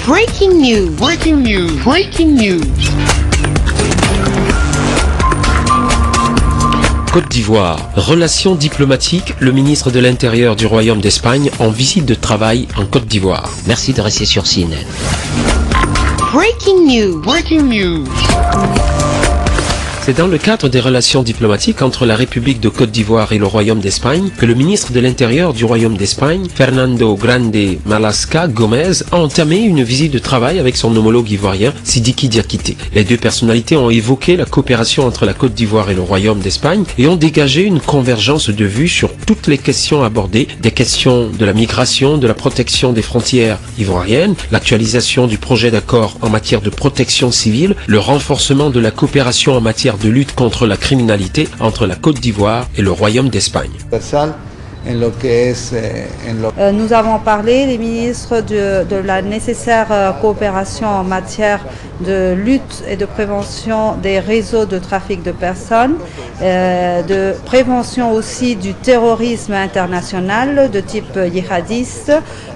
Breaking news. Breaking news. Breaking news. Côte d'Ivoire. Relations diplomatiques, le ministre de l'Intérieur du Royaume d'Espagne en visite de travail en Côte d'Ivoire. Merci de rester sur CNN. Breaking news. Breaking news. C'est dans le cadre des relations diplomatiques entre la République de Côte d'Ivoire et le Royaume d'Espagne que le ministre de l'Intérieur du Royaume d'Espagne, Fernando Grande Marlaska Gomez, a entamé une visite de travail avec son homologue ivoirien, Sidiki Diakité. Les deux personnalités ont évoqué la coopération entre la Côte d'Ivoire et le Royaume d'Espagne et ont dégagé une convergence de vues sur toutes les questions abordées, des questions de la migration, de la protection des frontières ivoiriennes, l'actualisation du projet d'accord en matière de protection civile, le renforcement de la coopération en matière de lutte contre la criminalité entre la Côte d'Ivoire et le Royaume d'Espagne. Nous avons parlé, les ministres, de la nécessaire coopération en matière de lutte et de prévention des réseaux de trafic de personnes, de prévention aussi du terrorisme international de type djihadiste.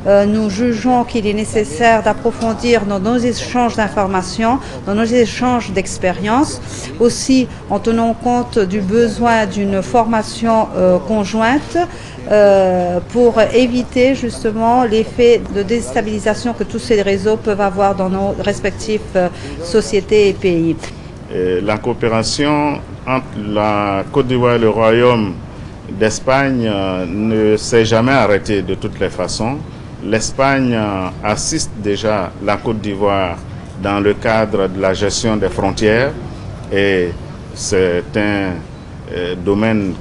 Nous jugeons qu'il est nécessaire d'approfondir dans nos échanges d'informations, dans nos échanges d'expériences, aussi en tenant compte du besoin d'une formation conjointe pour éviter justement l'effet de déstabilisation que tous ces réseaux peuvent avoir dans nos respectives sociétés et pays. La coopération entre la Côte d'Ivoire et le Royaume d'Espagne ne s'est jamais arrêtée de toutes les façons. L'Espagne assiste déjà la Côte d'Ivoire dans le cadre de la gestion des frontières et c'est un domaine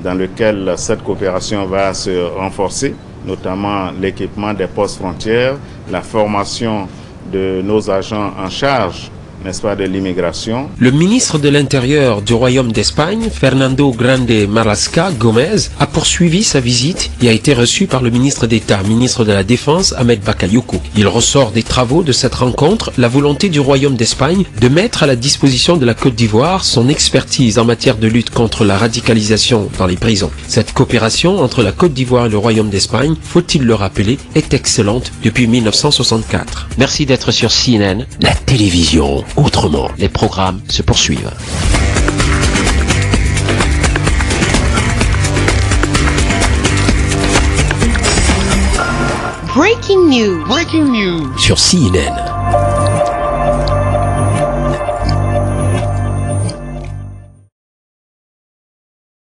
dans lequel cette coopération va se renforcer, notamment l'équipement des postes frontières, la formation de nos agents en charge, n'est-ce pas, de l'immigration. Le ministre de l'Intérieur du Royaume d'Espagne, Fernando Grande Marlaska Gomez, a poursuivi sa visite et a été reçu par le ministre d'État, ministre de la Défense, Ahmed Bakayoko. Il ressort des travaux de cette rencontre la volonté du Royaume d'Espagne de mettre à la disposition de la Côte d'Ivoire son expertise en matière de lutte contre la radicalisation dans les prisons. Cette coopération entre la Côte d'Ivoire et le Royaume d'Espagne, faut-il le rappeler, est excellente depuis 1964. Merci d'être sur CNN. La télévision autrement. Les programmes se poursuivent. Breaking news. Breaking news. Sur CNN.